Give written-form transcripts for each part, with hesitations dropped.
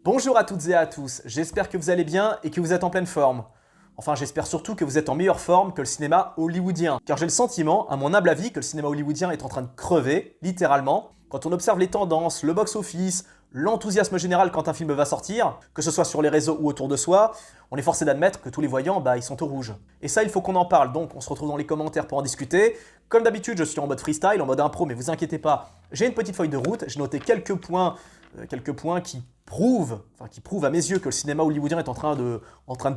Bonjour à toutes et à tous, j'espère que vous allez bien et que vous êtes en pleine forme. Enfin, j'espère surtout que vous êtes en meilleure forme que le cinéma hollywoodien. Car j'ai le sentiment, à mon humble avis, que le cinéma hollywoodien est en train de crever, littéralement. Quand on observe les tendances, le box-office, l'enthousiasme général quand un film va sortir, que ce soit sur les réseaux ou autour de soi, on est forcé d'admettre que tous les voyants, ils sont au rouge. Et ça, il faut qu'on en parle, donc on se retrouve dans les commentaires pour en discuter. Comme d'habitude, je suis en mode freestyle, en mode impro, mais vous inquiétez pas, j'ai une petite feuille de route, j'ai noté quelques points qui prouvent à mes yeux que le cinéma hollywoodien est en train de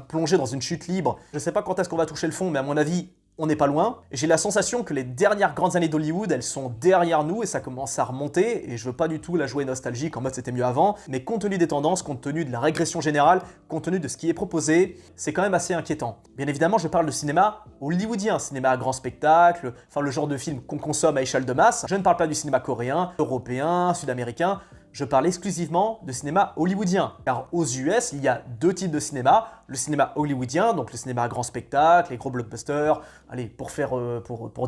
plonger dans une chute libre. Je ne sais pas quand est-ce qu'on va toucher le fond, mais à mon avis, on n'est pas loin. J'ai la sensation que les dernières grandes années d'Hollywood, elles sont derrière nous et ça commence à remonter. Et je veux pas du tout la jouer nostalgique en mode c'était mieux avant, mais compte tenu des tendances, compte tenu de la régression générale, compte tenu de ce qui est proposé, c'est quand même assez inquiétant. Bien évidemment, je parle de cinéma hollywoodien, cinéma à grand spectacle, enfin le genre de film qu'on consomme à échelle de masse. Je ne parle pas du cinéma coréen, européen, sud-américain. Je parle exclusivement de cinéma hollywoodien, car aux US, il y a deux types de cinéma. Le cinéma hollywoodien, donc le cinéma à grand spectacle, les gros blockbusters, allez, pour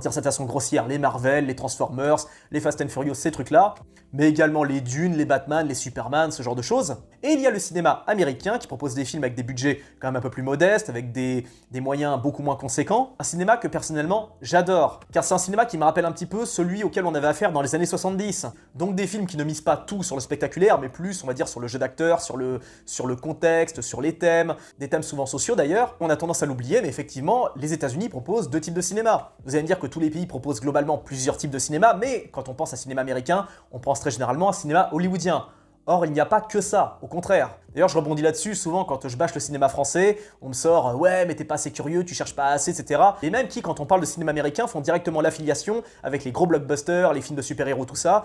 dire ça de façon grossière, les Marvel, les Transformers, les Fast and Furious, ces trucs-là, mais également les Dune, les Batman, les Superman, ce genre de choses. Et il y a le cinéma américain qui propose des films avec des budgets quand même un peu plus modestes, avec des moyens beaucoup moins conséquents. Un cinéma que personnellement j'adore, car c'est un cinéma qui me rappelle un petit peu celui auquel on avait affaire dans les années 70. Donc des films qui ne misent pas tout sur le spectaculaire, mais plus, on va dire, sur le jeu d'acteur, sur le contexte, sur les thèmes, des thèmes souvent sociaux d'ailleurs. On a tendance à l'oublier, mais effectivement, les États-Unis proposent deux types de cinéma. Vous allez me dire que tous les pays proposent globalement plusieurs types de cinéma, mais quand on pense à cinéma américain, on pense très généralement à cinéma hollywoodien. Or, il n'y a pas que ça, au contraire. D'ailleurs, je rebondis là-dessus, souvent quand je bâche le cinéma français, on me sort « ouais, mais t'es pas assez curieux, tu cherches pas assez, etc. » Et même qui, quand on parle de cinéma américain, font directement l'affiliation avec les gros blockbusters, les films de super-héros, tout ça.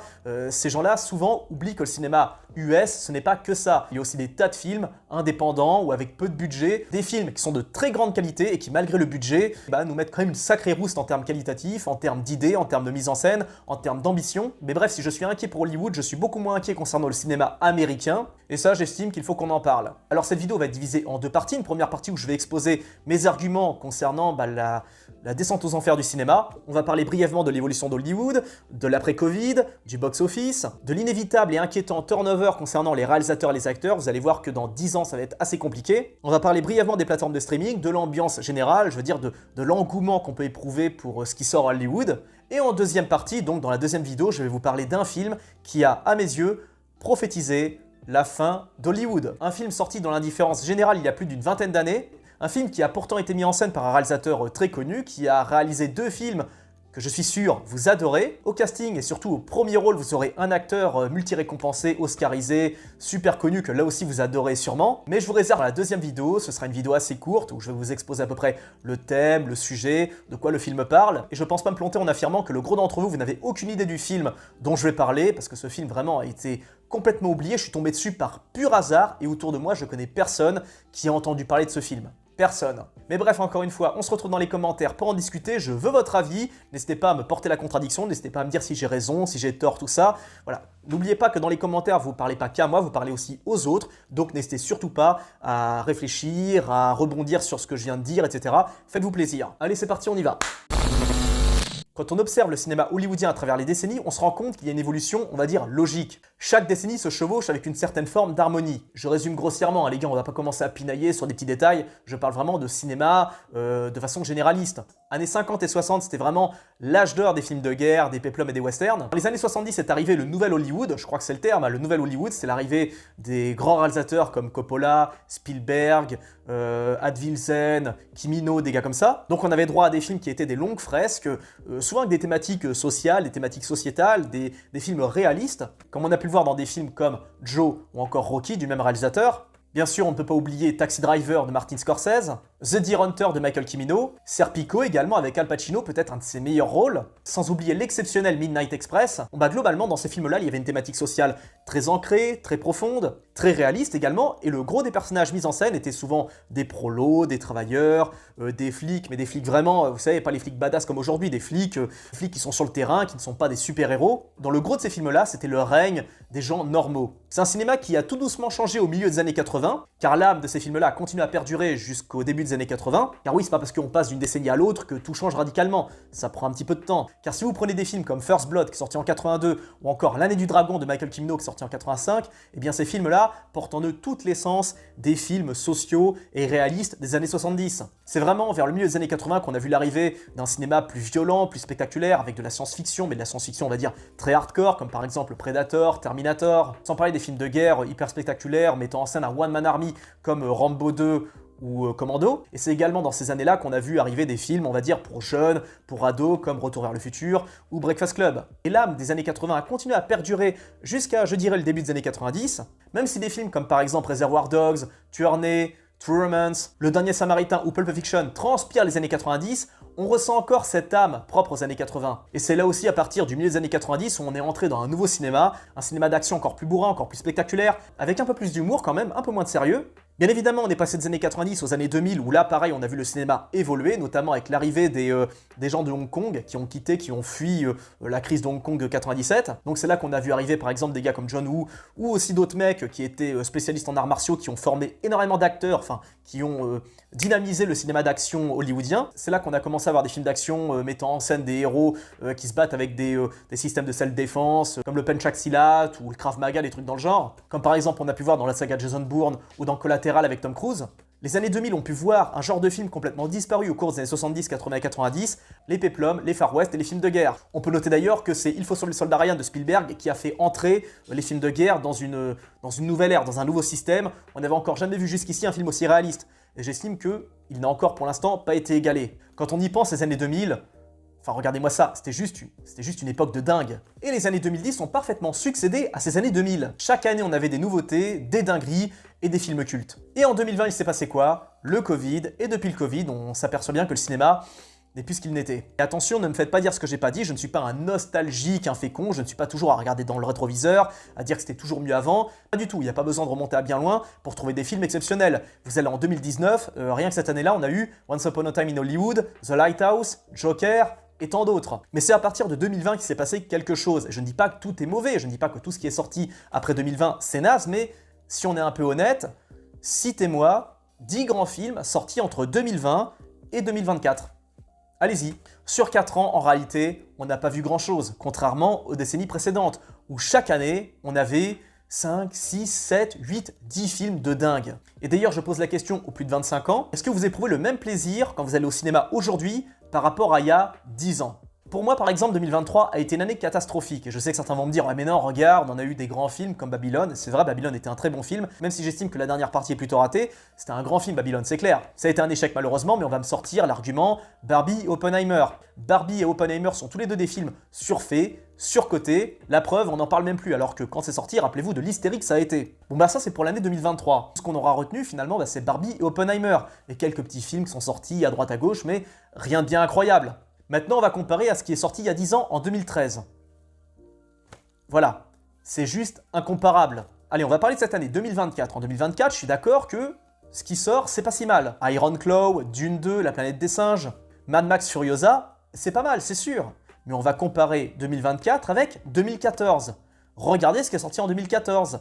Ces gens-là, souvent, oublient que le cinéma US, ce n'est pas que ça. Il y a aussi des tas de films indépendants ou avec peu de budget, des films qui sont de très grande qualité et qui, malgré le budget, nous mettent quand même une sacrée rouste en termes qualitatifs, en termes d'idées, en termes de mise en scène, en termes d'ambition. Mais bref, si je suis inquiet pour Hollywood, je suis beaucoup moins inquiet concernant le cinéma américain. Et ça, j'estime qu'il faut qu'on en parle. Alors cette vidéo va être divisée en deux parties. Une première partie où je vais exposer mes arguments concernant la descente aux enfers du cinéma. On va parler brièvement de l'évolution d'Hollywood, de l'après-Covid, du box-office, de l'inévitable et inquiétant turnover concernant les réalisateurs et les acteurs. Vous allez voir que dans 10 ans, ça va être assez compliqué. On va parler brièvement des plateformes de streaming, de l'ambiance générale, je veux dire de l'engouement qu'on peut éprouver pour ce qui sort à Hollywood. Et en deuxième partie, donc dans la deuxième vidéo, je vais vous parler d'un film qui a, à mes yeux, prophétisé la fin d'Hollywood. Un film sorti dans l'indifférence générale il y a plus d'une vingtaine d'années. Un film qui a pourtant été mis en scène par un réalisateur très connu, qui a réalisé deux films que je suis sûr vous adorez. Au casting et surtout au premier rôle, vous aurez un acteur multi-récompensé, oscarisé, super connu que là aussi vous adorez sûrement. Mais je vous réserve la deuxième vidéo, ce sera une vidéo assez courte où je vais vous exposer à peu près le thème, le sujet, de quoi le film parle. Et je pense pas me planter en affirmant que le gros d'entre vous, vous n'avez aucune idée du film dont je vais parler, parce que ce film vraiment a été complètement oublié. Je suis tombé dessus par pur hasard et autour de moi, je connais personne qui a entendu parler de ce film. Personne. Mais bref, encore une fois, on se retrouve dans les commentaires pour en discuter. Je veux votre avis. N'hésitez pas à me porter la contradiction. N'hésitez pas à me dire si j'ai raison, si j'ai tort, tout ça. Voilà. N'oubliez pas que dans les commentaires, vous ne parlez pas qu'à moi, vous parlez aussi aux autres. Donc n'hésitez surtout pas à réfléchir, à rebondir sur ce que je viens de dire, etc. Faites-vous plaisir. Allez, c'est parti, on y va. Quand on observe le cinéma hollywoodien à travers les décennies, on se rend compte qu'il y a une évolution, on va dire, logique. Chaque décennie se chevauche avec une certaine forme d'harmonie. Je résume grossièrement, les gars, on va pas commencer à pinailler sur des petits détails, je parle vraiment de cinéma de façon généraliste. Années 50 et 60, c'était vraiment l'âge d'or des films de guerre, des péplums et des westerns. Dans les années 70 est arrivé le nouvel Hollywood, je crois que c'est le terme, le nouvel Hollywood, c'est l'arrivée des grands réalisateurs comme Coppola, Spielberg, Advilsen, Cimino, des gars comme ça. Donc on avait droit à des films qui étaient des longues fresques, souvent avec des thématiques sociales, des thématiques sociétales, des films réalistes, comme on a pu le voir dans des films comme Joe ou encore Rocky du même réalisateur. Bien sûr, on ne peut pas oublier Taxi Driver de Martin Scorsese, The Deer Hunter de Michael Cimino, Serpico également avec Al Pacino, peut-être un de ses meilleurs rôles, sans oublier l'exceptionnel Midnight Express. Globalement, dans ces films-là, il y avait une thématique sociale très ancrée, très profonde, très réaliste également, et le gros des personnages mis en scène étaient souvent des prolos, des travailleurs, des flics, mais des flics vraiment, vous savez, pas les flics badass comme aujourd'hui, des flics qui sont sur le terrain, qui ne sont pas des super-héros. Dans le gros de ces films-là, c'était le règne des gens normaux. C'est un cinéma qui a tout doucement changé au milieu des années 80, car l'âme de ces films-là continue à perdurer jusqu'au début des années 80. Car oui, c'est pas parce qu'on passe d'une décennie à l'autre que tout change radicalement, ça prend un petit peu de temps. Car si vous prenez des films comme First Blood qui est sorti en 82 ou encore L'année du dragon de Michael Cimino qui est sorti en 85, eh bien ces films-là portent en eux toute l'essence des films sociaux et réalistes des années 70. C'est vraiment vers le milieu des années 80 qu'on a vu l'arrivée d'un cinéma plus violent, plus spectaculaire, avec de la science-fiction, mais de la science-fiction on va dire très hardcore, comme par exemple Predator, Terminator, sans parler des films de guerre hyper spectaculaires mettant en scène un one-man army comme Rambo 2 ou Commando. Et c'est également dans ces années-là qu'on a vu arriver des films, on va dire, pour jeunes, pour ados, comme Retour vers le futur ou Breakfast Club. Et l'âme des années 80 a continué à perdurer jusqu'à, je dirais, le début des années 90, même si des films comme par exemple Reservoir Dogs, Tueur Né, True Romance, Le Dernier Samaritain ou Pulp Fiction transpirent les années 90, on ressent encore cette âme propre aux années 80. Et c'est là aussi à partir du milieu des années 90 où on est entré dans un nouveau cinéma, un cinéma d'action encore plus bourrin, encore plus spectaculaire, avec un peu plus d'humour quand même, un peu moins de sérieux. Bien évidemment, on est passé des années 90 aux années 2000 où là, pareil, on a vu le cinéma évoluer, notamment avec l'arrivée des gens de Hong Kong qui ont quitté, qui ont fui la crise de Hong Kong de 97. Donc c'est là qu'on a vu arriver par exemple des gars comme John Woo ou aussi d'autres mecs qui étaient spécialistes en arts martiaux, qui ont formé énormément d'acteurs, enfin qui ont dynamisé le cinéma d'action hollywoodien. C'est là qu'on a commencé à avoir des films d'action mettant en scène des héros qui se battent avec des systèmes de self-défense, comme le Pencak Silat ou le Krav Maga, des trucs dans le genre. Comme par exemple on a pu voir dans la saga Jason Bourne ou dans Collateral avec Tom Cruise. Les années 2000 ont pu voir un genre de film complètement disparu au cours des années 70, 80 et 90, les péplums, les Far West et les films de guerre. On peut noter d'ailleurs que c'est Il faut sauver le soldat Ryan de Spielberg qui a fait entrer les films de guerre dans une nouvelle ère, dans un nouveau système. On n'avait encore jamais vu jusqu'ici un film aussi réaliste. Et j'estime qu'il n'a encore pour l'instant pas été égalé. Quand on y pense, les années 2000, enfin regardez-moi ça, c'était juste une époque de dingue. Et les années 2010 ont parfaitement succédé à ces années 2000. Chaque année on avait des nouveautés, des dingueries et des films cultes. Et en 2020 il s'est passé quoi? Le Covid, et depuis le Covid on s'aperçoit bien que le cinéma n'est plus ce qu'il n'était. Et attention, ne me faites pas dire ce que j'ai pas dit, je ne suis pas un nostalgique, un fécond, je ne suis pas toujours à regarder dans le rétroviseur, à dire que c'était toujours mieux avant. Pas du tout, il n'y a pas besoin de remonter à bien loin pour trouver des films exceptionnels. Vous allez en 2019, rien que cette année-là, on a eu Once Upon a Time in Hollywood, The Lighthouse, Joker, et tant d'autres. Mais c'est à partir de 2020 qu'il s'est passé quelque chose. Je ne dis pas que tout est mauvais, je ne dis pas que tout ce qui est sorti après 2020 c'est naze, mais si on est un peu honnête, citez-moi 10 grands films sortis entre 2020 et 2024. Allez-y. Sur 4 ans, en réalité, on n'a pas vu grand-chose, contrairement aux décennies précédentes, où chaque année, on avait 5, 6, 7, 8, 10 films de dingue. Et d'ailleurs, je pose la question aux plus de 25 ans, est-ce que vous éprouvez le même plaisir quand vous allez au cinéma aujourd'hui par rapport à il y a 10 ans? Pour moi, par exemple, 2023 a été une année catastrophique. Et je sais que certains vont me dire « Ouais, mais non, regarde, on a eu des grands films comme Babylone. » C'est vrai, Babylone était un très bon film, même si j'estime que la dernière partie est plutôt ratée. C'était un grand film, Babylone, c'est clair. Ça a été un échec malheureusement, mais on va me sortir l'argument Barbie et Oppenheimer. Barbie et Oppenheimer sont tous les deux des films surfaits, surcotés. La preuve, on n'en parle même plus, alors que quand c'est sorti, rappelez-vous de l'hystérie que ça a été. Bon bah ça c'est pour l'année 2023. Ce qu'on aura retenu finalement, bah, c'est Barbie et Oppenheimer. Et quelques petits films qui sont sortis à droite à gauche, mais rien de bien incroyable. Maintenant, on va comparer à ce qui est sorti il y a 10 ans, en 2013. Voilà, c'est juste incomparable. Allez, on va parler de cette année 2024. En 2024, je suis d'accord que ce qui sort, c'est pas si mal. Iron Claw, Dune 2, La planète des singes, Mad Max Furiosa, c'est pas mal, c'est sûr. Mais on va comparer 2024 avec 2014. Regardez ce qui est sorti en 2014.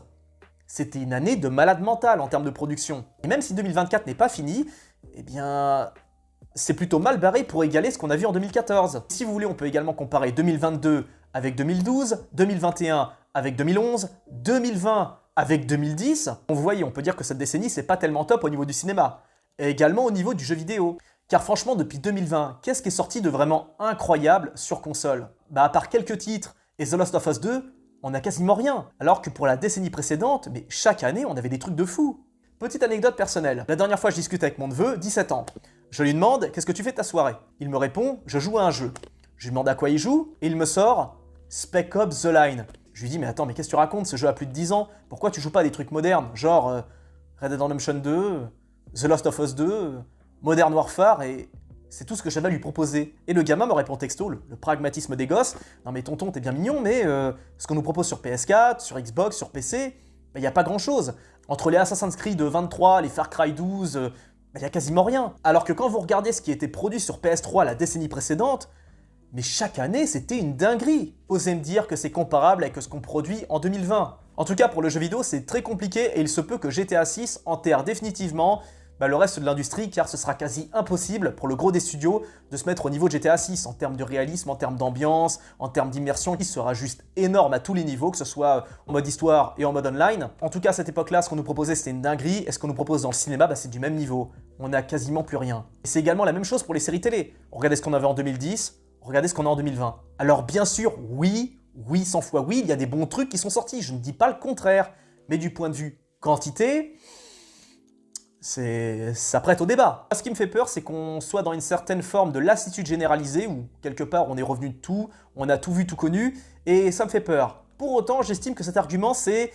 C'était une année de malade mental en termes de production. Et même si 2024 n'est pas fini, eh bien... c'est plutôt mal barré pour égaler ce qu'on a vu en 2014. Si vous voulez, on peut également comparer 2022 avec 2012, 2021 avec 2011, 2020 avec 2010. Vous voyez, on peut dire que cette décennie, c'est pas tellement top au niveau du cinéma. Et également au niveau du jeu vidéo. Car franchement, depuis 2020, qu'est-ce qui est sorti de vraiment incroyable sur console? Bah à part quelques titres et The Last of Us 2, on a quasiment rien. Alors que pour la décennie précédente, mais chaque année, on avait des trucs de fou. Petite anecdote personnelle. La dernière fois, je discute avec mon neveu, 17 ans. Je lui demande « Qu'est-ce que tu fais de ta soirée ?» Il me répond « Je joue à un jeu. » Je lui demande à quoi il joue, et il me sort « Spec Ops The Line ». Je lui dis « Mais attends, mais qu'est-ce que tu racontes? Ce jeu a plus de 10 ans. Pourquoi tu joues pas à des trucs modernes? Genre Red Dead Redemption 2, The Last of Us 2, Modern Warfare, et c'est tout ce que j'avais à lui proposer. » Et le gamin me répond texto, le pragmatisme des gosses « Non mais tonton, t'es bien mignon, mais ce qu'on nous propose sur PS4, sur Xbox, sur PC, il n'y a pas grand-chose. Entre les Assassin's Creed 23, les Far Cry 12... il n'y a quasiment rien. Alors que quand vous regardez ce qui était produit sur PS3 la décennie précédente, mais chaque année c'était une dinguerie. Osez me dire que c'est comparable avec ce qu'on produit en 2020. En tout cas, pour le jeu vidéo, c'est très compliqué et il se peut que GTA 6 enterre définitivement le reste de l'industrie, car ce sera quasi impossible pour le gros des studios de se mettre au niveau de GTA 6 en termes de réalisme, en termes d'ambiance, en termes d'immersion, qui sera juste énorme à tous les niveaux, que ce soit en mode histoire et en mode online. En tout cas, à cette époque-là, ce qu'on nous proposait, c'était une dinguerie, et ce qu'on nous propose dans le cinéma, c'est du même niveau. On n'a quasiment plus rien. Et c'est également la même chose pour les séries télé. Regardez ce qu'on avait en 2010, regardez ce qu'on a en 2020. Alors bien sûr, oui, 100 fois oui, il y a des bons trucs qui sont sortis, je ne dis pas le contraire, mais du point de vue quantité, ça prête au débat. Ce qui me fait peur, c'est qu'on soit dans une certaine forme de lassitude généralisée, où quelque part on est revenu de tout, on a tout vu, tout connu, et ça me fait peur. Pour autant, j'estime que cet argument, c'est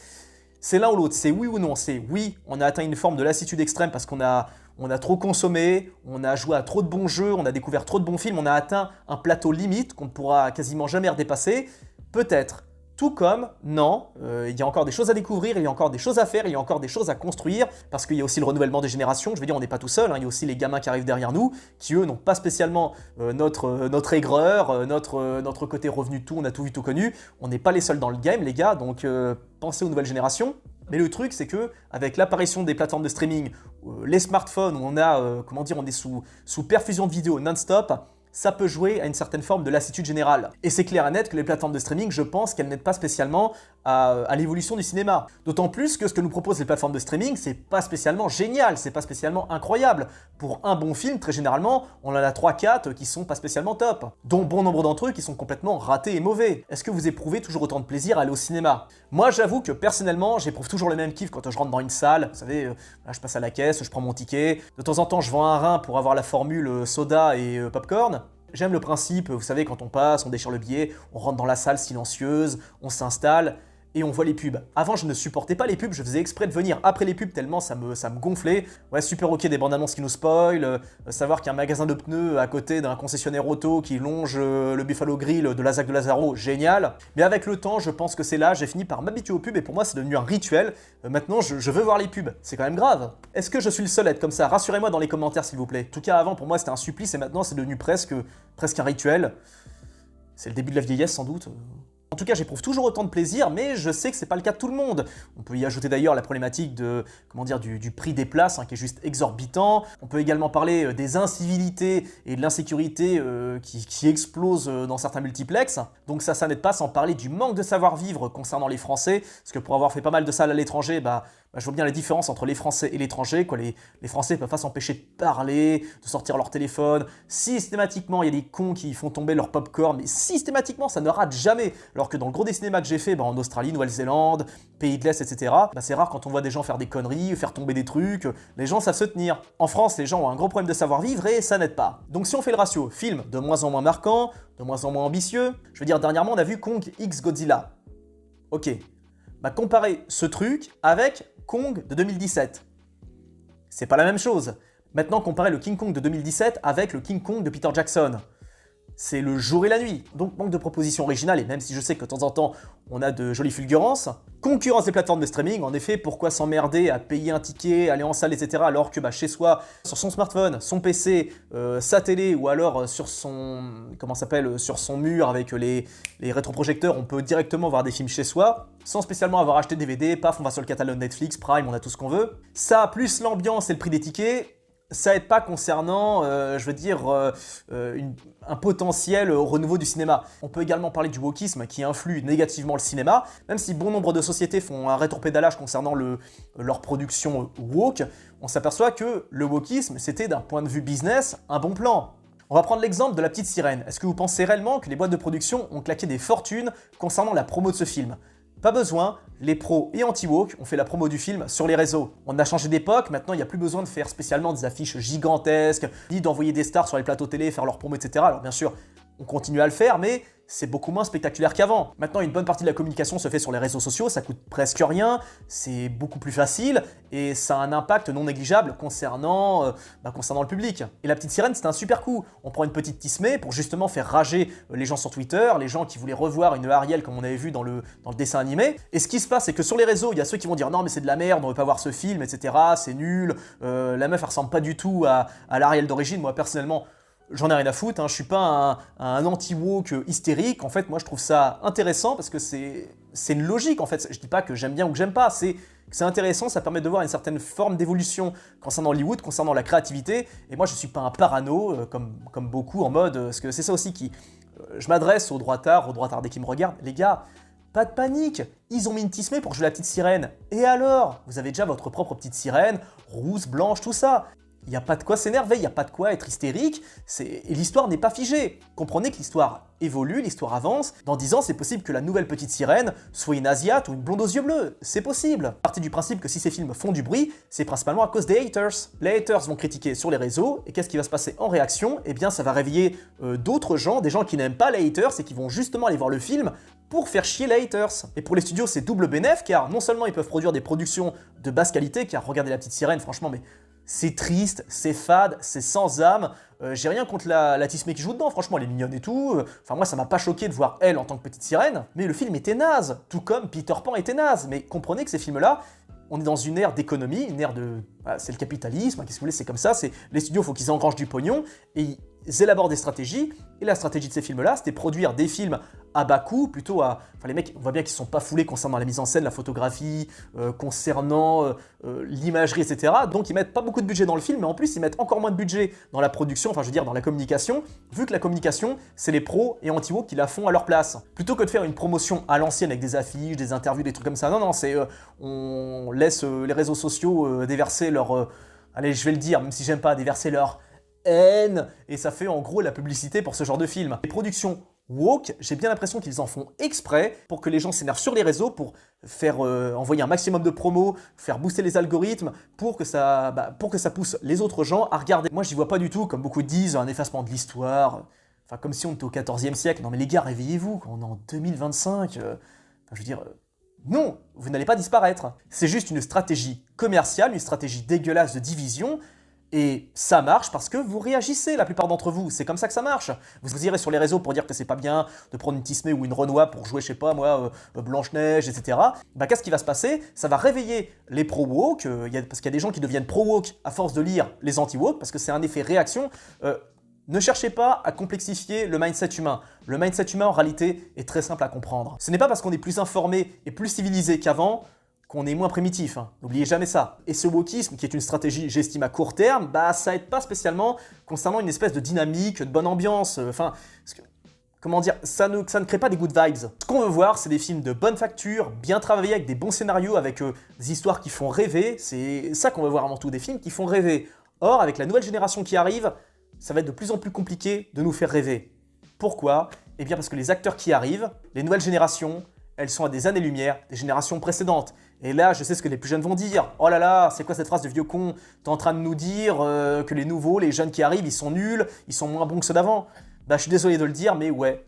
l'un ou l'autre, c'est oui ou non. C'est oui, on a atteint une forme de lassitude extrême parce qu'on a trop consommé, on a joué à trop de bons jeux, on a découvert trop de bons films, on a atteint un plateau limite qu'on ne pourra quasiment jamais redépasser. Peut-être. Tout comme, non, il y a encore des choses à découvrir, il y a encore des choses à faire, il y a encore des choses à construire, parce qu'il y a aussi le renouvellement des générations. Je veux dire, on n'est pas tout seul, il y a aussi les gamins qui arrivent derrière nous, qui eux n'ont pas spécialement notre aigreur, notre côté revenu de tout, on a tout vu, tout connu. On n'est pas les seuls dans le game, les gars, donc pensez aux nouvelles générations. Mais le truc, c'est que avec l'apparition des plateformes de streaming, les smartphones, où on a, on est sous perfusion de vidéos non-stop, ça peut jouer à une certaine forme de lassitude générale. Et c'est clair et net que les plateformes de streaming, je pense qu'elles n'aident pas spécialement à l'évolution du cinéma. D'autant plus que ce que nous proposent les plateformes de streaming, c'est pas spécialement génial, c'est pas spécialement incroyable. Pour un bon film, très généralement, on en a 3-4 qui sont pas spécialement top, dont bon nombre d'entre eux qui sont complètement ratés et mauvais. Est-ce que vous éprouvez toujours autant de plaisir à aller au cinéma? Moi, j'avoue que personnellement, j'éprouve toujours le même kiff quand je rentre dans une salle. Vous savez, là, je passe à la caisse, je prends mon ticket. De temps en temps, je vends un rein pour avoir la formule soda et popcorn. J'aime le principe, vous savez, quand on passe, on déchire le billet, on rentre dans la salle silencieuse, on s'installe et on voit les pubs. Avant, je ne supportais pas les pubs, je faisais exprès de venir après les pubs tellement ça me gonflait. Ouais, super ok, des bandes annonces qui nous spoilent, savoir qu'il y a un magasin de pneus à côté d'un concessionnaire auto qui longe le Buffalo Grill de la ZAC de Lazaro, génial. Mais avec le temps, je pense que c'est là, j'ai fini par m'habituer aux pubs et pour moi, c'est devenu un rituel. Maintenant, je veux voir les pubs, c'est quand même grave. Est-ce que je suis le seul à être comme ça? Rassurez-moi dans les commentaires, s'il vous plaît. En tout cas, avant, pour moi, c'était un supplice et maintenant, c'est devenu presque un rituel. C'est le début de la vieillesse, sans doute. En tout cas, j'éprouve toujours autant de plaisir, mais je sais que c'est pas le cas de tout le monde. On peut y ajouter d'ailleurs la problématique du prix des places, qui est juste exorbitant. On peut également parler des incivilités et de l'insécurité qui explosent dans certains multiplexes. Donc ça n'aide pas, sans parler du manque de savoir-vivre concernant les Français, parce que pour avoir fait pas mal de salles à l'étranger, je vois bien la différence entre les Français et l'étranger. Les Français ne peuvent pas s'empêcher de parler, de sortir leur téléphone. Systématiquement, il y a des cons qui font tomber leur popcorn, mais systématiquement, ça ne rate jamais. Alors que dans le gros des cinémas que j'ai fait, en Australie, Nouvelle-Zélande, Pays de l'Est, etc., c'est rare quand on voit des gens faire des conneries, faire tomber des trucs. Les gens savent se tenir. En France, les gens ont un gros problème de savoir-vivre et ça n'aide pas. Donc si on fait le ratio, film de moins en moins marquant, de moins en moins ambitieux, je veux dire, dernièrement, on a vu Kong x Godzilla. Ok. Comparer ce truc avec Kong de 2017. C'est pas la même chose. Maintenant, comparez le King Kong de 2017 avec le King Kong de Peter Jackson. C'est le jour et la nuit. Donc manque de propositions originales, et même si je sais que de temps en temps, on a de jolies fulgurances. Concurrence des plateformes de streaming, en effet, pourquoi s'emmerder à payer un ticket, aller en salle, etc. alors que chez soi, sur son smartphone, son PC, sa télé, ou alors sur son mur avec les rétroprojecteurs, on peut directement voir des films chez soi, sans spécialement avoir acheté DVD, paf, on va sur le catalogue Netflix, Prime, on a tout ce qu'on veut. Ça, plus l'ambiance et le prix des tickets, ça aide pas concernant, un potentiel renouveau du cinéma. On peut également parler du wokisme qui influe négativement le cinéma, même si bon nombre de sociétés font un rétropédalage concernant leur production woke, on s'aperçoit que le wokisme, c'était d'un point de vue business, un bon plan. On va prendre l'exemple de La Petite Sirène. Est-ce que vous pensez réellement que les boîtes de production ont claqué des fortunes concernant la promo de ce film ? Pas besoin, les pros et anti-woke ont fait la promo du film sur les réseaux. On a changé d'époque, maintenant il n'y a plus besoin de faire spécialement des affiches gigantesques, ni d'envoyer des stars sur les plateaux télé, faire leur promo, etc. Alors bien sûr, on continue à le faire, mais c'est beaucoup moins spectaculaire qu'avant. Maintenant, une bonne partie de la communication se fait sur les réseaux sociaux, ça coûte presque rien, c'est beaucoup plus facile, et ça a un impact non négligeable concernant le public. Et La Petite Sirène, c'est un super coup. On prend une petite Tismé pour justement faire rager les gens sur Twitter, les gens qui voulaient revoir une Ariel comme on avait vu dans le dessin animé. Et ce qui se passe, c'est que sur les réseaux, il y a ceux qui vont dire « Non mais c'est de la merde, on veut pas voir ce film, etc. C'est nul, la meuf elle ressemble pas du tout à l'Ariel d'origine. » Moi personnellement, j'en ai rien à foutre, je suis pas un anti-woke hystérique. En fait, moi, je trouve ça intéressant parce que c'est c'est une logique en fait. Je dis pas que j'aime bien ou que j'aime pas, c'est intéressant, ça permet de voir une certaine forme d'évolution concernant Hollywood, concernant la créativité. Et moi, je suis pas un parano, comme beaucoup, en mode, parce que c'est ça aussi qui... je m'adresse aux droitards dès qu'ils me regardent. Les gars, pas de panique, ils ont mis une Tismé pour jouer la petite sirène. Et alors? Vous avez déjà votre propre petite sirène, rousse, blanche, tout ça. Il n'y a pas de quoi s'énerver, il n'y a pas de quoi être hystérique, et l'histoire n'est pas figée. Comprenez que l'histoire évolue, l'histoire avance. Dans 10 ans, c'est possible que la nouvelle petite sirène soit une asiate ou une blonde aux yeux bleus. C'est possible. Partie du principe que si ces films font du bruit, c'est principalement à cause des haters. Les haters vont critiquer sur les réseaux, et qu'est-ce qui va se passer en réaction? Eh bien, ça va réveiller d'autres gens, des gens qui n'aiment pas les haters et qui vont justement aller voir le film pour faire chier les haters. Et pour les studios, c'est double bénéf, car non seulement ils peuvent produire des productions de basse qualité, car regardez la petite sirène, franchement, mais c'est triste, c'est fade, c'est sans âme. J'ai rien contre la Tismé qui joue dedans, franchement elle est mignonne et tout. Enfin moi ça m'a pas choqué de voir elle en tant que petite sirène. Mais le film était naze, tout comme Peter Pan était naze. Mais comprenez que ces films-là, on est dans une ère d'économie, une ère de... c'est le capitalisme, qu'est-ce que vous voulez, c'est comme ça. Les studios, il faut qu'ils engrangent du pognon et ils élaborent des stratégies. Et la stratégie de ces films-là, c'était produire des films à bas coût, plutôt à... Enfin les mecs, on voit bien qu'ils sont pas foulés concernant la mise en scène, la photographie, concernant l'imagerie, etc. Donc ils mettent pas beaucoup de budget dans le film, mais en plus ils mettent encore moins de budget dans la production, enfin je veux dire dans la communication, vu que la communication, c'est les pros et anti-woke qui la font à leur place. Plutôt que de faire une promotion à l'ancienne avec des affiches, des interviews, des trucs comme ça, non, c'est on laisse les réseaux sociaux déverser leur... allez, je vais le dire, même si j'aime pas, déverser leur haine, et ça fait en gros la publicité pour ce genre de film. Les productions woke, j'ai bien l'impression qu'ils en font exprès pour que les gens s'énervent sur les réseaux, pour faire envoyer un maximum de promos, faire booster les algorithmes, pour que ça pousse les autres gens à regarder. Moi, j'y vois pas du tout, comme beaucoup disent, un effacement de l'histoire, enfin comme si on était au XIVe siècle. Non mais les gars, réveillez-vous, on est en 2025, enfin je veux dire... non, vous n'allez pas disparaître. C'est juste une stratégie commerciale, une stratégie dégueulasse de division. Et ça marche parce que vous réagissez, la plupart d'entre vous. C'est comme ça que ça marche. Vous irez sur les réseaux pour dire que c'est pas bien de prendre une Tismé ou une Renoir pour jouer, je sais pas moi, Blanche-Neige, etc. Bah, qu'est-ce qui va se passer? Ça va réveiller les pro-woke, parce qu'il y a des gens qui deviennent pro-woke à force de lire les anti-woke, parce que c'est un effet réaction. Ne cherchez pas à complexifier le mindset humain. Le mindset humain, en réalité, est très simple à comprendre. Ce n'est pas parce qu'on est plus informé et plus civilisé qu'avant qu'on est moins primitif, hein. N'oubliez jamais ça. Et ce wokisme, qui est une stratégie, j'estime, à court terme, bah ça aide pas spécialement concernant une espèce de dynamique, de bonne ambiance, comment dire, ça ne crée pas des good vibes. Ce qu'on veut voir, c'est des films de bonne facture, bien travaillés, avec des bons scénarios, avec des histoires qui font rêver, c'est ça qu'on veut voir avant tout, des films qui font rêver. Or, avec la nouvelle génération qui arrive, ça va être de plus en plus compliqué de nous faire rêver. Pourquoi? Eh bien parce que les acteurs qui arrivent, les nouvelles générations, elles sont à des années-lumière des générations précédentes. Et là, je sais ce que les plus jeunes vont dire. Oh là là, c'est quoi cette phrase de vieux con? T'es en train de nous dire que les nouveaux, les jeunes qui arrivent, ils sont nuls, ils sont moins bons que ceux d'avant. Bah, je suis désolé de le dire, mais ouais,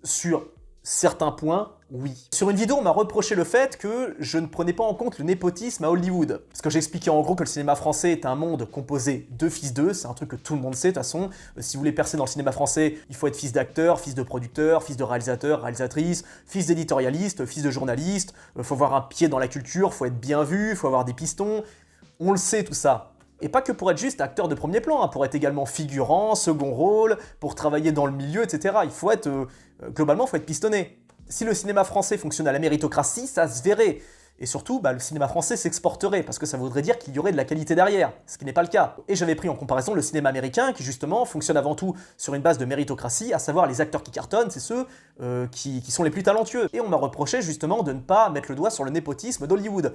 sur certains points, oui. Sur une vidéo, on m'a reproché le fait que je ne prenais pas en compte le népotisme à Hollywood. Parce que j'expliquais en gros que le cinéma français est un monde composé de fils d'eux, c'est un truc que tout le monde sait de toute façon. Si vous voulez percer dans le cinéma français, il faut être fils d'acteur, fils de producteur, fils de réalisateur, réalisatrice, fils d'éditorialiste, fils de journaliste, faut avoir un pied dans la culture, faut être bien vu, faut avoir des pistons. On le sait tout ça. Et pas que pour être juste acteur de premier plan, hein, pour être également figurant, second rôle, pour travailler dans le milieu, etc. Il faut être, globalement, il faut être pistonné. Si le cinéma français fonctionne à la méritocratie, ça se verrait. Et surtout, le cinéma français s'exporterait, parce que ça voudrait dire qu'il y aurait de la qualité derrière, ce qui n'est pas le cas. Et j'avais pris en comparaison le cinéma américain, qui justement fonctionne avant tout sur une base de méritocratie, à savoir les acteurs qui cartonnent, c'est ceux qui sont les plus talentueux. Et on m'a reproché justement de ne pas mettre le doigt sur le népotisme d'Hollywood.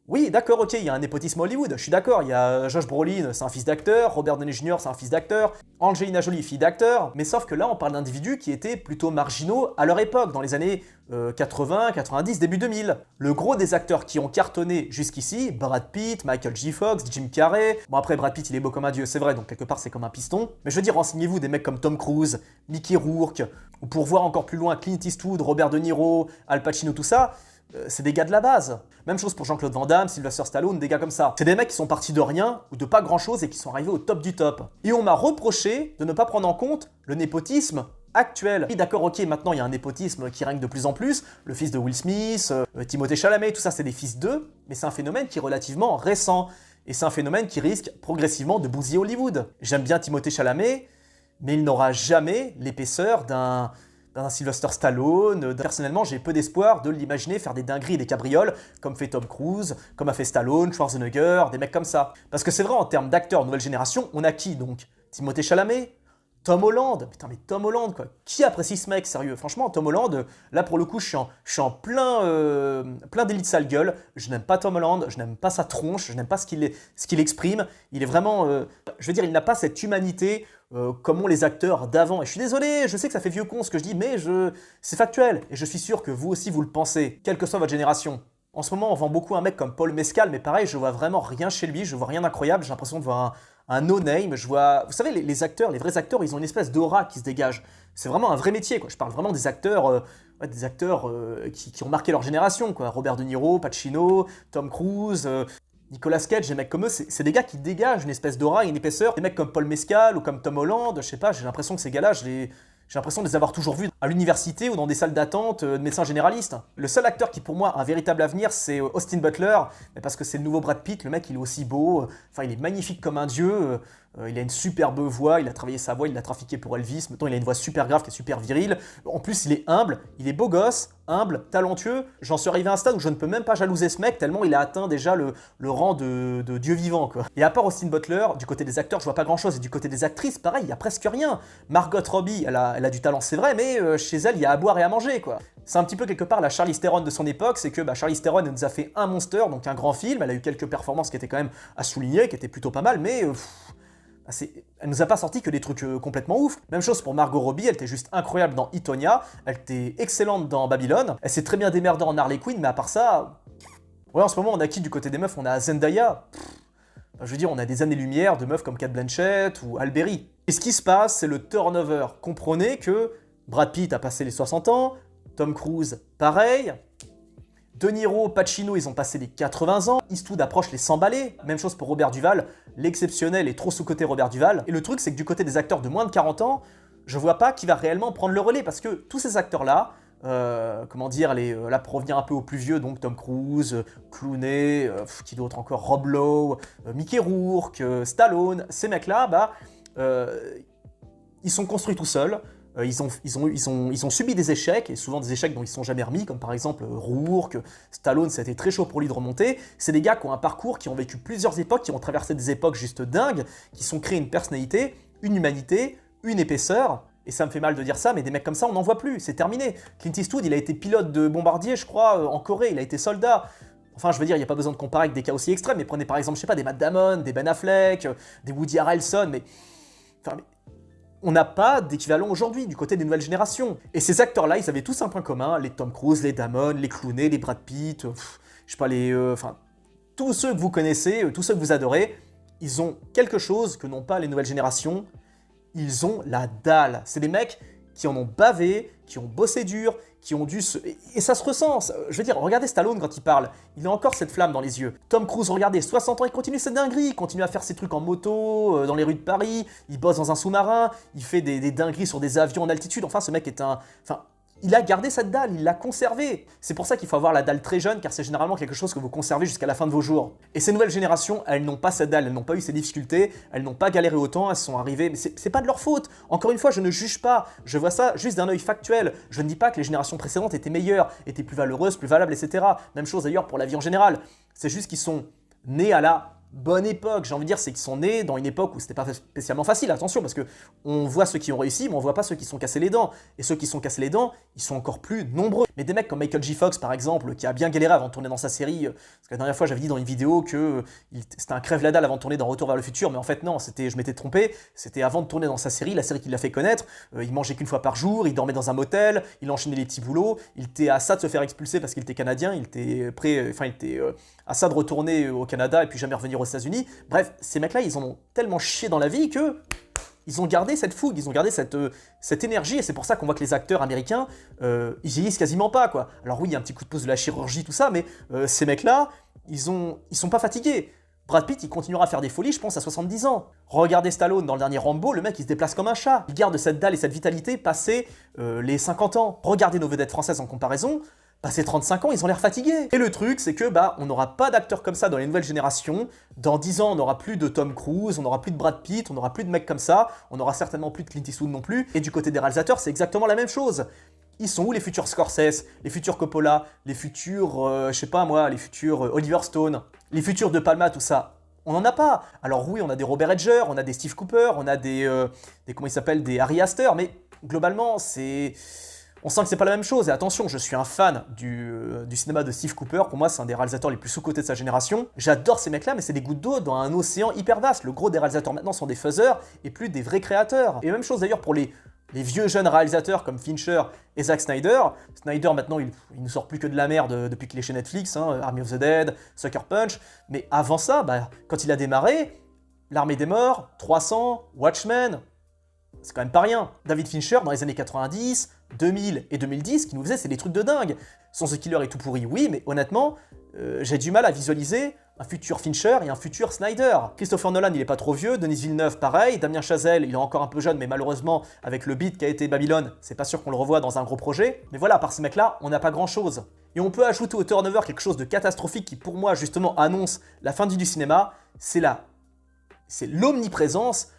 Oui, d'accord, ok, il y a un népotisme à Hollywood, je suis d'accord, il y a Josh Brolin, c'est un fils d'acteur, Robert Downey Jr., c'est un fils d'acteur, Angelina Jolie, fille d'acteur, mais sauf que là, on parle d'individus qui étaient plutôt marginaux à leur époque, dans les années 80, 90, début 2000. Le gros des acteurs qui ont cartonné jusqu'ici, Brad Pitt, Michael J. Fox, Jim Carrey, bon après Brad Pitt il est beau comme un dieu, c'est vrai, donc quelque part c'est comme un piston, mais je veux dire, renseignez-vous des mecs comme Tom Cruise, Mickey Rourke, ou pour voir encore plus loin Clint Eastwood, Robert De Niro, Al Pacino, tout ça, c'est des gars de la base. Même chose pour Jean-Claude Van Damme, Sylvester Stallone, des gars comme ça. C'est des mecs qui sont partis de rien ou de pas grand-chose et qui sont arrivés au top du top. Et on m'a reproché de ne pas prendre en compte le népotisme actuel. Oui, d'accord, ok, maintenant il y a un népotisme qui règne de plus en plus. Le fils de Will Smith, Timothée Chalamet, tout ça c'est des fils d'eux, mais c'est un phénomène qui est relativement récent. Et c'est un phénomène qui risque progressivement de bousiller Hollywood. J'aime bien Timothée Chalamet, mais il n'aura jamais l'épaisseur d'un d'un Sylvester Stallone. Personnellement, j'ai peu d'espoir de l'imaginer faire des dingueries et des cabrioles, comme fait Tom Cruise, comme a fait Stallone, Schwarzenegger, des mecs comme ça. Parce que c'est vrai, en termes d'acteurs nouvelle génération, on a qui donc? Timothée Chalamet? Tom Holland? Putain, mais Tom Holland, quoi. Qui apprécie ce mec, sérieux? Franchement, Tom Holland, là, pour le coup, je suis en plein délit de sale gueule. Je n'aime pas Tom Holland, je n'aime pas sa tronche, je n'aime pas ce qu'il exprime. Il est vraiment... je veux dire, il n'a pas cette humanité comme ont les acteurs d'avant. Et je suis désolé, je sais que ça fait vieux con ce que je dis, mais c'est factuel. Et je suis sûr que vous aussi, vous le pensez, quelle que soit votre génération. En ce moment, on vend beaucoup un mec comme Paul Mescal, mais pareil, je vois vraiment rien chez lui, je vois rien d'incroyable, j'ai l'impression de voir un no-name, je vois... Vous savez, les acteurs, les vrais acteurs, ils ont une espèce d'aura qui se dégage. C'est vraiment un vrai métier, quoi. Je parle vraiment des acteurs, qui ont marqué leur génération, quoi. Robert De Niro, Pacino, Tom Cruise, Nicolas Cage, des mecs comme eux, c'est des gars qui dégagent une espèce d'aura, une épaisseur. Des mecs comme Paul Mescal ou comme Tom Holland, je sais pas, j'ai l'impression que ces gars-là, j'ai l'impression de les avoir toujours vus à l'université ou dans des salles d'attente de médecins généralistes. Le seul acteur qui pour moi a un véritable avenir, c'est Austin Butler, mais parce que c'est le nouveau Brad Pitt, le mec il est aussi beau, enfin il est magnifique comme un dieu, il a une superbe voix, il a travaillé sa voix, il l'a trafiqué pour Elvis, maintenant il a une voix super grave qui est super virile. En plus il est humble, il est beau gosse, humble, talentueux. J'en suis arrivé à un stade où je ne peux même pas jalouser ce mec tellement il a atteint déjà le rang de dieu vivant, quoi. Et à part Austin Butler, du côté des acteurs je vois pas grand chose, et du côté des actrices pareil, il y a presque rien. Margot Robbie, elle a du talent c'est vrai, mais chez elle il y a à boire et à manger, quoi. C'est un petit peu quelque part la Charlize Theron de son époque, c'est que Charlize Theron elle nous a fait un Monster, donc un grand film, elle a eu quelques performances qui étaient quand même à souligner, qui étaient plutôt pas mal, mais elle nous a pas sorti que des trucs complètement ouf. Même chose pour Margot Robbie, elle était juste incroyable dans Itonia, elle était excellente dans Babylone, elle s'est très bien démerdée en Harley Quinn, mais à part ça... Ouais, en ce moment on a qui du côté des meufs? On a Zendaya. Je veux dire, on a des années-lumière de meufs comme Cate Blanchett ou Halle Berry. Et ce qui se passe, c'est le turnover. Comprenez que Brad Pitt a passé les 60 ans, Tom Cruise, pareil. De Niro, Pacino, ils ont passé les 80 ans. Eastwood approche les 100 balais. Même chose pour Robert Duval. L'exceptionnel et trop sous-coté Robert Duval. Et le truc, c'est que du côté des acteurs de moins de 40 ans, je vois pas qui va réellement prendre le relais. Parce que tous ces acteurs-là, là pour revenir un peu aux plus vieux, donc Tom Cruise, Clooney, qui d'autre encore, Rob Lowe, Mickey Rourke, Stallone, ces mecs-là, ils sont construits tout seuls. Ils ont subi des échecs, et souvent des échecs dont ils ne sont jamais remis, comme par exemple Rourke, Stallone, ça a été très chaud pour lui de remonter. C'est des gars qui ont un parcours, qui ont vécu plusieurs époques, qui ont traversé des époques juste dingues, qui sont créés une personnalité, une humanité, une épaisseur. Et ça me fait mal de dire ça, mais des mecs comme ça, on n'en voit plus, c'est terminé. Clint Eastwood, il a été pilote de bombardier, je crois, en Corée, il a été soldat. Enfin, je veux dire, il n'y a pas besoin de comparer avec des cas aussi extrêmes, mais prenez par exemple, je sais pas, des Matt Damon, des Ben Affleck, des Woody Harrelson, mais on n'a pas d'équivalent aujourd'hui du côté des nouvelles générations. Et ces acteurs-là, ils avaient tous un point commun, les Tom Cruise, les Damon, les Clooney, les Brad Pitt, je sais pas, tous ceux que vous connaissez, tous ceux que vous adorez, ils ont quelque chose que n'ont pas les nouvelles générations, ils ont la dalle. C'est des mecs qui en ont bavé, qui ont bossé dur, qui ont dû se... Et ça se ressent. Je veux dire, regardez Stallone quand il parle. Il a encore cette flamme dans les yeux. Tom Cruise, regardez, 60 ans, il continue cette dinguerie. Il continue à faire ses trucs en moto, dans les rues de Paris. Il bosse dans un sous-marin. Il fait des dingueries sur des avions en altitude. Enfin, ce mec est un... il a gardé cette dalle, il l'a conservée. C'est pour ça qu'il faut avoir la dalle très jeune, car c'est généralement quelque chose que vous conservez jusqu'à la fin de vos jours. Et ces nouvelles générations, elles n'ont pas cette dalle, elles n'ont pas eu ces difficultés, elles n'ont pas galéré autant, elles sont arrivées, mais c'est pas de leur faute. Encore une fois, je ne juge pas, je vois ça juste d'un œil factuel. Je ne dis pas que les générations précédentes étaient meilleures, étaient plus valeureuses, plus valables, etc. Même chose d'ailleurs pour la vie en général. C'est juste qu'ils sont nés à la bonne époque, j'ai envie de dire, c'est qu'ils sont nés dans une époque où c'était pas spécialement facile, attention, parce que on voit ceux qui ont réussi, mais on voit pas ceux qui sont cassés les dents. Et ceux qui sont cassés les dents, ils sont encore plus nombreux. Mais des mecs comme Michael J. Fox, par exemple, qui a bien galéré avant de tourner dans sa série, parce que la dernière fois j'avais dit dans une vidéo que c'était un crève la dalle avant de tourner dans Retour vers le futur, mais en fait non, je m'étais trompé, c'était avant de tourner dans sa série, la série qui l'a fait connaître. Il mangeait qu'une fois par jour, il dormait dans un motel, il enchaînait les petits boulots, il était à ça de se faire expulser parce qu'il était canadien, il était à ça de retourner au Canada et puis jamais revenir aux États-Unis. Bref, ces mecs-là, ils en ont tellement chié dans la vie que ils ont gardé cette fougue, ils ont gardé cette énergie, et c'est pour ça qu'on voit que les acteurs américains, ils vieillissent quasiment pas, quoi. Alors oui, il y a un petit coup de pouce de la chirurgie, tout ça, mais ces mecs-là, ils sont pas fatigués. Brad Pitt, il continuera à faire des folies, je pense, à 70 ans. Regardez Stallone dans le dernier Rambo, le mec, il se déplace comme un chat. Il garde cette dalle et cette vitalité passé les 50 ans. Regardez nos vedettes françaises en comparaison. Passé 35 ans, ils ont l'air fatigués. Et le truc, c'est que on n'aura pas d'acteurs comme ça dans les nouvelles générations. Dans 10 ans, on n'aura plus de Tom Cruise, on n'aura plus de Brad Pitt, on n'aura plus de mecs comme ça, on n'aura certainement plus de Clint Eastwood non plus. Et du côté des réalisateurs, c'est exactement la même chose. Ils sont où les futurs Scorsese, les futurs Coppola, les futurs, je sais pas moi, les futurs Oliver Stone, les futurs De Palma, tout ça? On n'en a pas. Alors oui, on a des Robert Edger, on a des Steve Cooper, on a des comment ils s'appellent, des Ari Aster, mais globalement, on sent que c'est pas la même chose. Et attention, je suis un fan du cinéma de Steve Cooper. Pour moi, c'est un des réalisateurs les plus sous-cotés de sa génération. J'adore ces mecs-là, mais c'est des gouttes d'eau dans un océan hyper vaste. Le gros des réalisateurs maintenant sont des faiseurs et plus des vrais créateurs. Et même chose d'ailleurs pour les vieux jeunes réalisateurs comme Fincher et Zack Snyder. Snyder, maintenant, il nous sort plus que de la merde depuis qu'il est chez Netflix, hein, Army of the Dead, Sucker Punch. Mais avant ça, quand il a démarré, L'Armée des Morts, 300, Watchmen, c'est quand même pas rien. David Fincher, dans les années 90, 2000 et 2010, ce qu'il nous faisait, c'est des trucs de dingue. Son The Killer est tout pourri, oui, mais honnêtement, j'ai du mal à visualiser un futur Fincher et un futur Snyder. Christopher Nolan, il est pas trop vieux, Denis Villeneuve, pareil, Damien Chazelle, il est encore un peu jeune, mais malheureusement, avec le beat qu'a été Babylone, c'est pas sûr qu'on le revoie dans un gros projet. Mais voilà, par ces mecs-là, on n'a pas grand-chose. Et on peut ajouter au turnover quelque chose de catastrophique qui, pour moi, justement, annonce la fin du cinéma, c'est l'omniprésence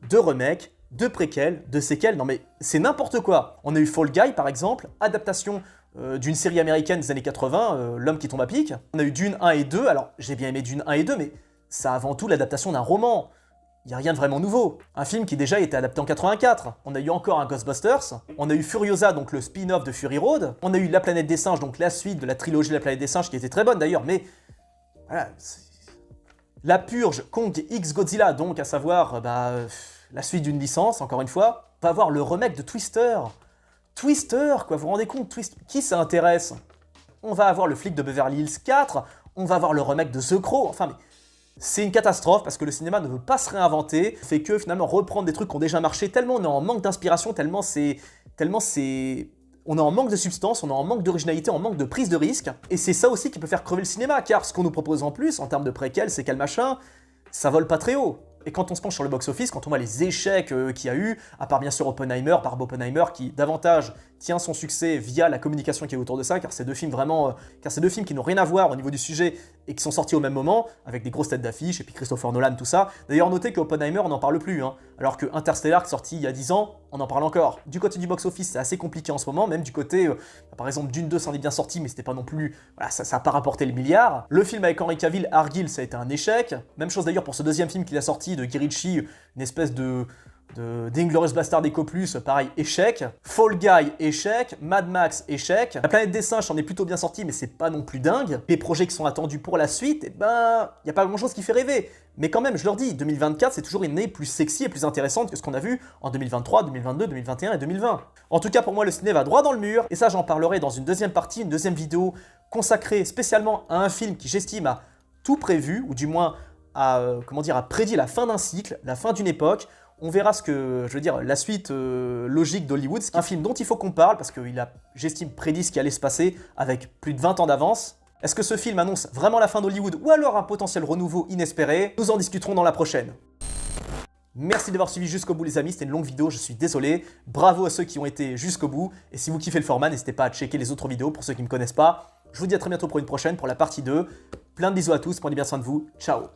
de remakes, de préquels, de séquelles, non mais c'est n'importe quoi. On a eu Fall Guy par exemple, adaptation d'une série américaine des années 80, L'homme qui tombe à pic. On a eu Dune 1 et 2, alors j'ai bien aimé Dune 1 et 2, mais c'est avant tout l'adaptation d'un roman. Il n'y a rien de vraiment nouveau. Un film qui déjà été adapté en 84. On a eu encore un Ghostbusters. On a eu Furiosa, donc le spin-off de Fury Road. On a eu La planète des singes, donc la suite de la trilogie de La planète des singes, qui était très bonne d'ailleurs, mais voilà. La Purge, Kong X Godzilla, donc à savoir la suite d'une licence, encore une fois. On va avoir le remake de Twister. Twister, quoi, vous vous rendez compte, qui ça intéresse? On va avoir le flic de Beverly Hills 4, on va avoir le remake de The Crow, enfin mais c'est une catastrophe parce que le cinéma ne veut pas se réinventer, fait que finalement reprendre des trucs qui ont déjà marché, tellement on est en manque d'inspiration, tellement on est en manque de substance, on est en manque d'originalité, en manque de prise de risque, et c'est ça aussi qui peut faire crever le cinéma, car ce qu'on nous propose en plus, en termes de préquels, c'est quel machin, ça vole pas très haut. Et quand on se penche sur le box-office, quand on voit les échecs qu'il y a eu, à part bien sûr Oppenheimer, par Oppenheimer qui davantage tient son succès via la communication qui est autour de ça, car c'est deux films qui n'ont rien à voir au niveau du sujet et qui sont sortis au même moment, avec des grosses têtes d'affiche, et puis Christopher Nolan, tout ça. D'ailleurs, notez qu'Oppenheimer, on n'en parle plus, hein, alors que Interstellar, qui est sorti il y a 10 ans, on en parle encore. Du côté du box-office, c'est assez compliqué en ce moment, même du côté, par exemple, Dune 2 s'en est bien sorti, mais c'était pas non plus, voilà, ça n'a pas rapporté le milliard. Le film avec Henry Cavill, Argylle, ça a été un échec. Même chose d'ailleurs pour ce deuxième film qu'il a sorti de Guy Ritchie, une espèce d'Inglourious Bastard Eco Plus, pareil, échec. Fall Guy, échec. Mad Max, échec. La planète des singes en est plutôt bien sorti, mais c'est pas non plus dingue. Les projets qui sont attendus pour la suite, y a pas grand chose qui fait rêver. Mais quand même, je leur dis, 2024, c'est toujours une année plus sexy et plus intéressante que ce qu'on a vu en 2023, 2022, 2021 et 2020. En tout cas, pour moi, le ciné va droit dans le mur, et ça, j'en parlerai dans une deuxième partie, une deuxième vidéo consacrée spécialement à un film qui, j'estime, a tout prévu, ou du moins a prédit la fin d'un cycle, la fin d'une époque. On verra la suite logique d'Hollywood. C'est un film dont il faut qu'on parle parce qu'il a, j'estime, prédit ce qui allait se passer avec plus de 20 ans d'avance. Est-ce que ce film annonce vraiment la fin d'Hollywood ou alors un potentiel renouveau inespéré? Nous en discuterons dans la prochaine. Merci d'avoir suivi jusqu'au bout les amis, c'était une longue vidéo, je suis désolé. Bravo à ceux qui ont été jusqu'au bout. Et si vous kiffez le format, n'hésitez pas à checker les autres vidéos pour ceux qui ne me connaissent pas. Je vous dis à très bientôt pour une prochaine, pour la partie 2. Plein de bisous à tous, prenez bien soin de vous, ciao.